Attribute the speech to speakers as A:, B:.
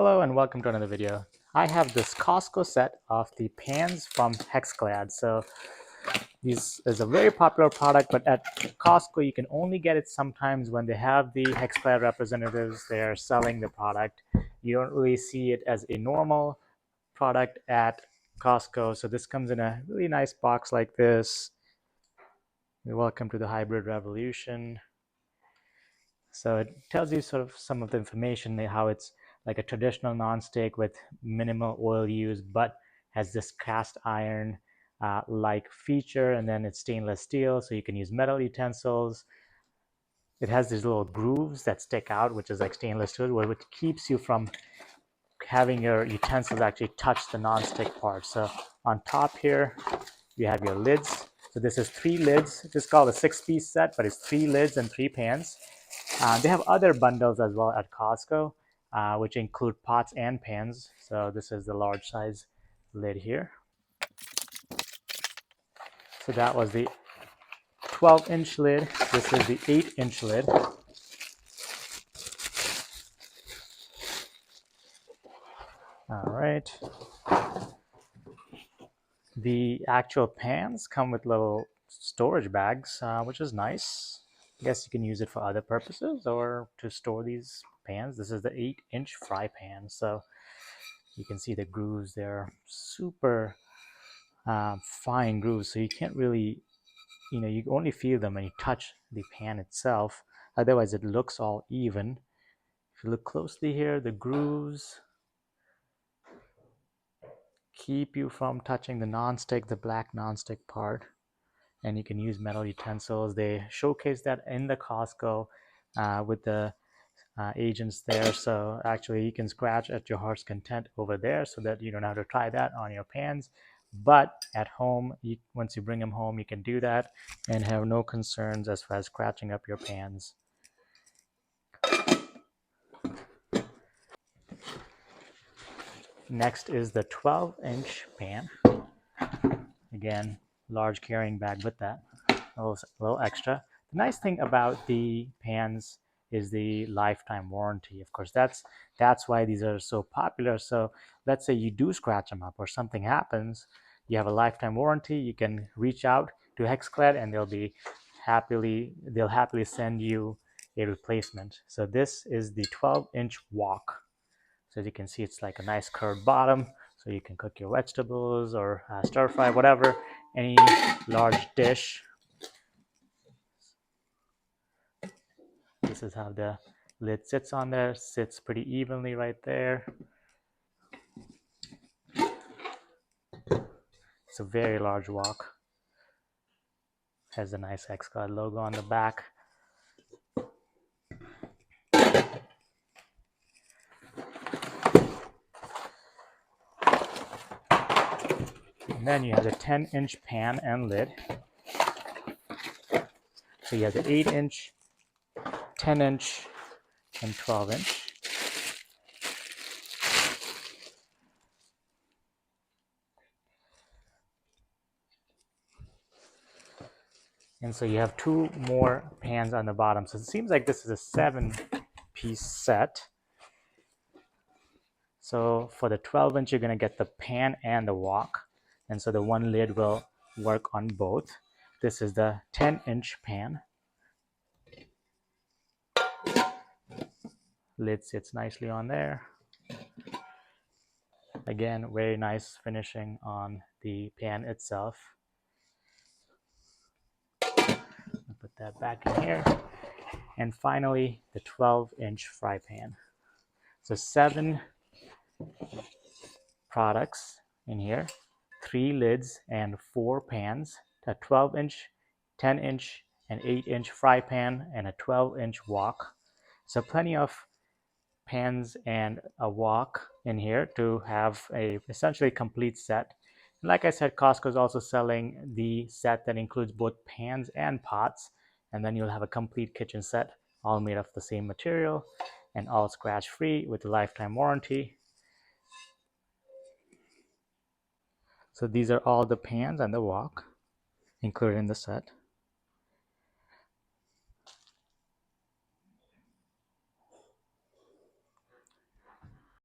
A: Hello and welcome to another video. I have this Costco set of the pans from HexClad. So this is a very popular product, but at Costco you can only get it sometimes when they have the HexClad representatives there selling the product. You don't really see it as a normal product at Costco. So this comes in a really nice box like this. Welcome to the hybrid revolution. So it tells you sort of some of the information, how it's like a traditional nonstick with minimal oil use, but has this cast iron like feature, and then it's stainless steel, so you can use metal utensils. It has these little grooves that stick out, which is like stainless steel, which keeps you from having your utensils actually touch the nonstick part. So on top here, you have your lids. So this is 3 lids. This is called a 6-piece set, but it's 3 lids and 3 pans. They have other bundles as well at Costco, which include pots and pans. So this is the large size lid here. So that was the 12-inch lid. This is the 8-inch lid. All right. The actual pans come with little storage bags, which is nice. I guess you can use it for other purposes or to store these pans. This is the 8-inch fry pan. So you can see the grooves. They're super fine grooves, so you can't really, you only feel them when you touch the pan itself. Otherwise it looks all even. If you look closely here, the grooves keep you from touching the nonstick, the black nonstick part, and you can use metal utensils. They showcase that in the Costco with the agents there, so actually you can scratch at your heart's content over there, so that you don't have to try that on your pans. But at home, once you bring them home, you can do that and have no concerns as far as scratching up your pans. Next is the 12-inch pan. Again, large carrying bag with that, a little extra. The nice thing about the pans is the lifetime warranty. Of course, that's why these are so popular. So let's say you do scratch them up or something happens, you have a lifetime warranty. You can reach out to HexClad and they'll happily send you a replacement. So this is the 12-inch wok. So as you can see, it's like a nice curved bottom, so you can cook your vegetables or stir fry, whatever, any large dish. This is how the lid sits on there. Sits pretty evenly right there. It's a very large wok. Has a nice HexClad logo on the back. And then you have the 10-inch pan and lid. So you have the 8-inch, 10-inch, and 12-inch. And so you have 2 more pans on the bottom. So it seems like this is a 7-piece set. So for the 12-inch, you're going to get the pan and the wok. And so the one lid will work on both. This is the 10-inch pan. Lid sits nicely on there. Again, very nice finishing on the pan itself. I'll put that back in here. And finally, the 12-inch fry pan. So 7 products in here, 3 lids and 4 pans, a 12-inch, 10-inch, an 8-inch fry pan, and a 12-inch wok. So plenty of pans and a wok in here to have a essentially complete set. And like I said, Costco is also selling the set that includes both pans and pots, and then you'll have a complete kitchen set, all made of the same material and all scratch free with a lifetime warranty. So these are all the pans and the wok included in the set.